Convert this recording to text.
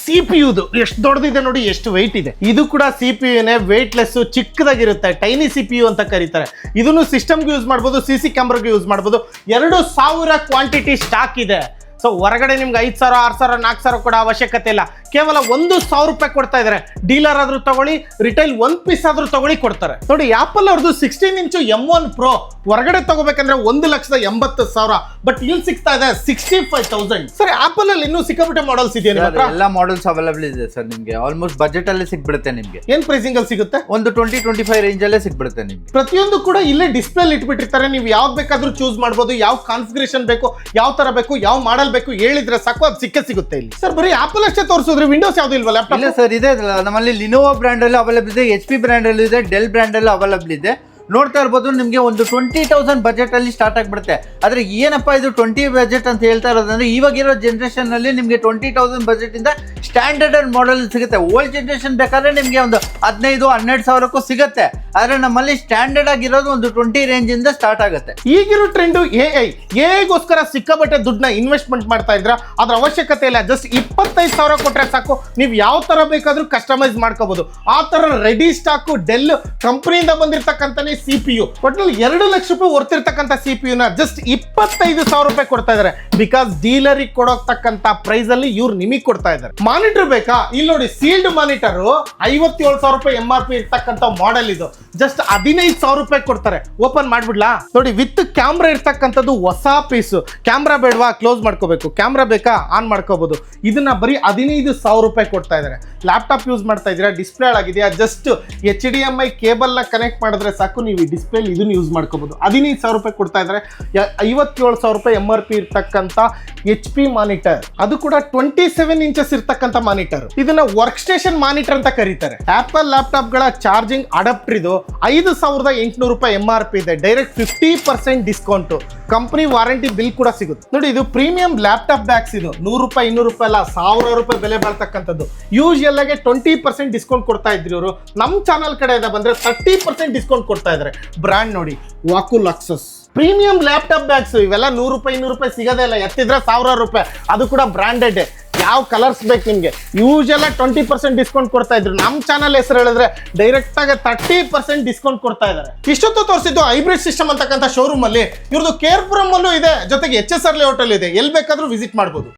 C P ಯುದು ಎಷ್ಟು ದೊಡ್ಡದಿದೆ ನೋಡಿ, ಎಷ್ಟು ವೆಯ್ಟ್ ಇದೆ. ಇದು ಕೂಡ ಸಿ ಪಿ ಯುನೇ, ವೆಯ್ಟ್ಲೆಸ್, ಚಿಕ್ಕದಾಗಿರುತ್ತೆ, ಟೈನಿ ಸಿ ಪಿ ಯು ಅಂತ ಕರೀತಾರೆ. ಇದನ್ನು ಸಿಸ್ಟಮ್ಗೆ ಯೂಸ್ ಮಾಡ್ಬೋದು, ಸಿ ಕ್ಯಾಮ್ರಾಗೆ ಯೂಸ್ ಮಾಡ್ಬೋದು. 2000 ಕ್ವಾಂಟಿಟಿ ಸ್ಟಾಕ್ ಇದೆ. ಸೊ ಹೊರಗಡೆ ನಿಮ್ಗೆ 5000, 6000, 4000 ಕೂಡ ಅವಶ್ಯಕತೆ ಇಲ್ಲ. ಕೇವಲ 1000 ರೂಪಾಯಿ ಕೊಡ್ತಾ ಇದ್ದಾರೆ. ಡೀಲರ್ ಆದ್ರೂ ತಗೊಳ್ಳಿ, ರಿಟೈಲ್ 1 ಪೀಸ್ ಆದ್ರೂ ತಗೊಳ್ಳಿ, ಕೊಡ್ತಾರೆ. ನೋಡಿ ಆಪಲ್ ಅವ್ರದ್ದು 16 ಇಂಚು M1 Pro ಹೊರಗಡೆ ತಗೋಬೇಕಂದ್ರೆ 1,80,000, ಬಟ್ ಇಲ್ಲಿ ಸಿಗ್ತಾ ಇದೆ 65,000. ಸರಿ, ಆಪಲ್ ಅಲ್ಲಿ ಇನ್ನೂ ಸಿಕ್ಕಾಪಟ್ಟೆ ಮಾಡಲ್ಸ್ ಇದೆಯಾ ನಿಮ್ಮ ಹತ್ರ? ಎಲ್ಲ ಮಾಡಲ್ಸ್ ಅವೈಲೇಬಲ್ ಇದೆ ಸರ್. ನಿಮಗೆ ಆಲ್ಮೋಸ್ಟ್ ಬಜೆಟ್ ಅಲ್ಲಿ ಸಿಗ್ಬಿಡುತ್ತೆ. ನಿಮಗೆ ಏನ್ ಪ್ರೈಸಿಂಗ್ ಅಲ್ಲಿ ಸಿಗುತ್ತೆ? ಒಂದು 20-25 ರೇಂಜ್ ಅಲ್ಲೇ ಸಿಗ್ಬಿಡುತ್ತೆ ನಿಮ್ಗೆ. ಪ್ರತಿಯೊಂದು ಕೂಡ ಇಲ್ಲೇ ಡಿಸ್ಪ್ಲೇ ಇಟ್ಬಿಟ್ಟಿರ್ತಾರೆ. ನೀವು ಯಾವ್ದು ಬೇಕಾದ್ರೂ ಚೂಸ್ ಮಾಡ್ಬೋದು. ಯಾವ ಕಾನ್ಫಿಗರೇಷನ್ ಬೇಕು, ಯಾವ ತರ ಬೇಕು, ಯಾವ ಮಾಡಲ್ ಬೇಕು ಹೇಳಿದ್ರೆ ಸಾಕು, ಅದು ಸಿಗುತ್ತೆ ಇಲ್ಲಿ. ಸರ್ ಬರೀ ಆಪಲ್ ಅಷ್ಟೇ ತೋರಿಸಿದ್ರೆ ವಿಂಡೋಸ್ ಯಾವ್ದು ಇಲ್ವಾ ಲ್ಯಾಪ್ಟಾಪ್? ಇಲ್ಲ ಸರ್, ಇದೆ ನಮ್ಮಲ್ಲಿ ಲಿನೋವಾ ಬ್ರ್ಯಾಂಡ್ ಅಲ್ಲಿ ಅವೈಲೇಬಲ್ ಇದೆ, HP ಬ್ರ್ಯಾಂಡ್ ಅಲ್ಲಿ ಇದೆ, ಡೆಲ್ ಬ್ರ್ಯಾಂಡ್ ಅಲ್ಲಿ ಅವೈಲೇಬಲ್ ಇದೆ. ನೋಡ್ತಾ ಇರ್ಬೋದು, ನಿಮಗೆ ಒಂದು 20,000 ಬಜೆಟ್ ಅಲ್ಲಿ ಸ್ಟಾರ್ಟ್ ಆಗ್ಬಿಡುತ್ತೆ. ಆದ್ರೆ ಏನಪ್ಪಾ ಇದು 20 ಬಜೆಟ್ ಅಂತ ಹೇಳ್ತಾ ಇರೋದಂದ್ರೆ, ಇವಾಗಿರೋ ಜನರೇಷನ್ ಅಲ್ಲಿ ನಿಮಗೆ 20,000 ಬಜೆಟ್ ಇಂದ ಸ್ಟ್ಯಾಂಡರ್ಡ್ ಮಾಡೆಲ್ ಸಿಗುತ್ತೆ. ಓಲ್ಡ್ ಜನರೇಷನ್ ಬೇಕಾದ್ರೆ ನಿಮಗೆ ಒಂದು 15,000-12,000ಕ್ಕೂ ಸಿಗುತ್ತೆ. ಆದ್ರೆ ನಮ್ಮಲ್ಲಿ ಸ್ಟ್ಯಾಂಡರ್ಡ್ ಆಗಿರೋದು ಒಂದು 20 ರೇಂಜ್ ಇಂದ ಸ್ಟಾರ್ಟ್ ಆಗುತ್ತೆ. ಈಗಿರೋ ಟ್ರೆಂಡ್ ಎಐಗೋಸ್ಕರ ಸಿಕ್ಕಾಬಟ್ಟೆ ದುಡ್ಡನ್ನ ಇನ್ವೆಸ್ಟ್ಮೆಂಟ್ ಮಾಡ್ತಾ ಇದ್ರ, ಅದ್ರ ಅವಶ್ಯಕತೆ ಇಲ್ಲ. ಜಸ್ಟ್ 25,000 ಕೊಟ್ರೆ ಸಾಕು, ನೀವು ಯಾವ ತರ ಬೇಕಾದ್ರೂ ಕಸ್ಟಮೈಸ್ ಮಾಡ್ಕೋಬಹುದು. ಆ ತರ ರೆಡಿ ಸ್ಟಾಕ್ ಡೆಲ್ ಕಂಪನಿಯಿಂದ ಬಂದಿರತಕ್ಕಂತಾನೆ CPU. ಒಟ್ಟಿನಲ್ಲಿ 2 ಲಕ್ಷ ರೂಪಾಯಿ ವರ್ತಿರ್ತಕ್ಕಂಥ CPU ನ ಜಸ್ಟ್ 25,000 ರೂಪಾಯಿ ಕೊಡ್ತಾ ಇದಾರೆ. ಬಿಕಾಸ್ ಡೀಲರಿಗೆ ಕೊಡೋತಕ್ಕಂತ ಪ್ರೈಸ್ ಅಲ್ಲಿ ಇವ್ರು ನಿಮಗೆ ಕೊಡ್ತಾ ಇದಾರೆ. ಮಾನಿಟರ್ ಬೇಕಾ? ಇಲ್ಲಿ ನೋಡಿ, ಸೀಲ್ಡ್ ಮಾನಿಟರ್ 57,000 ರೂಪಾಯಿ MRP ಇರ್ತಕ್ಕಂಥ ಮಾಡೆಲ್ ಇದು. ಜಸ್ಟ್ 15,000 ರೂಪಾಯಿ ಕೊಡ್ತಾರೆ. ಓಪನ್ ಮಾಡ್ಬಿಡ್ಲಾ? ನೋಡಿ, ವಿತ್ ಕ್ಯಾಮ್ರಾ ಇರ್ತಕ್ಕಂಥದ್ದು ಹೊಸ ಪೀಸ್. ಕ್ಯಾಮ್ರಾ ಬೇಡವಾ? ಕ್ಲೋಸ್ ಮಾಡ್ಕೋಬೇಕು. ಕ್ಯಾಮ್ರಾ ಬೇಕಾ? ಆನ್ ಮಾಡ್ಕೋಬಹುದು. ಇದನ್ನ ಬರೀ 15,000 ರೂಪಾಯಿ ಕೊಡ್ತಾ ಇದಾರೆ. ಲ್ಯಾಪ್ಟಾಪ್ ಯೂಸ್ ಮಾಡ್ತಾ ಇದ್ದೀರಾ, ಡಿಸ್ಪ್ಲೇ ಆಗಿದೆಯಾ, ಜಸ್ಟ್ HDMI ಕೇಬಲ್ ನ ಕನೆಕ್ಟ್ ಮಾಡಿದ್ರೆ ಸಾಕು, ನೀವು ಈ ಡಿಸ್ಪ್ಲೇ ಇದನ್ನ ಯೂಸ್ ಮಾಡ್ಕೋಬಹುದು. 15,000 ರೂಪಾಯಿ ಕೊಡ್ತಾ ಇದ್ದಾರೆ. 57,000 ರೂಪಾಯಿ MRP ಇರ್ತಕ್ಕಂಥ HP ಮಾನಿಟರ್, ಅದು ಕೂಡ 27 ಇಂಚಸ್ ಇರ್ತಕ್ಕಂಥ ಮಾನಿಟರ್. ಇದನ್ನ ವರ್ಕ್ ಸ್ಟೇಷನ್ ಮಾನಿಟರ್ ಅಂತ ಕರೀತಾರೆ. ಆಪಲ್ ಲ್ಯಾಪ್ಟಾಪ್ ಗಳ ಚಾರ್ಜಿಂಗ್ ಅಡಾಪ್ಟರ್ ಇದು 5,800 ರೂಪಾಯಿ MRP ಇದೆ. Direct 50% discount. Company warranty bill ಕೂಡ ಸಿಗುತ್ತೆ. ನೋಡಿ, ಇದು ಪ್ರೀಮಿಯಂ ಲ್ಯಾಪ್ಟಾಪ್ ಬ್ಯಾಗ್ಸ್. ಇದು 100 ರೂಪಾಯಿ 200 ರೂಪಾಯಿ ಅಲ್ಲ, 1000 ರೂಪಾಯಿ ಬೆಲೆ ಬಾಳ್ತಕ್ಕಂಥದ್ದು. ಯೂಶುವಲ್ ಆಗಿ 20% ಡಿಸ್ಕೌಂಟ್ ಕೊಡ್ತಾ ಇದ್ರಿ ಅವರು. ನಮ್ಮ ಚಾನಲ್ ಕಡೆಯಿಂದ ಬಂದ್ರೆ 30% ಡಿಸ್ಕೌಂಟ್ ಕೊಡ್ತಾ ಇದ್ದಾರೆ. ಬ್ರ್ಯಾಂಡ್ ನೋಡಿ, ವಾಕು ಲಕ್ಸಸ್ ಪ್ರೀಮಿಯಂ ಲ್ಯಾಪ್ಟಾಪ್ ಬ್ಯಾಗ್ಸ್. ಇವೆಲ್ಲ 100 ರೂಪಾಯಿ 200 ರೂಪಾಯಿ ಸಿಗೋದೇ ಇಲ್ಲ, ಎತ್ತಿದ್ರೆ 1000 ರೂಪಾಯಿ. ಅದು ಕೂಡ ಬ್ರಾಂಡೆಡ್. ಯಾವ ಕಲರ್ಸ್ ಬೇಕು ನಿಮ್ಗೆ? ಯೂಶುವಲ್ 20% ಡಿಸ್ಕೌಂಟ್ ಕೊಡ್ತಾ ಇದ್ರು. ನಮ್ಮ ಚಾನಲ್ ಹೆಸರು ಹೇಳಿದ್ರೆ ಡೈರೆಕ್ಟ್ ಆಗಿ 30% ಡಿಸ್ಕೌಂಟ್ ಕೊಡ್ತಾ ಇದ್ದಾರೆ. ಇಷ್ಟೊತ್ತು ತೋರಿಸಿದ್ದು ಹೈಬ್ರಿಡ್ ಸಿಸ್ಟಮ್ ಅಂತಕ್ಕಂಥ ಶೋರೂಮ್ ಅಲ್ಲಿ. ಇವ್ರದ್ದು ಕೇರ್ಪುರಂ ಅಲ್ಲೂ ಇದೆ, ಜೊತೆಗೆ HSR ಲೇಔಟ್ ಅಲ್ಲಿ ಇದೆ. ಎಲ್ಲಿ ಬೇಕಾದ್ರೂ ವಿಸಿಟ್ ಮಾಡ್ಬೋದು.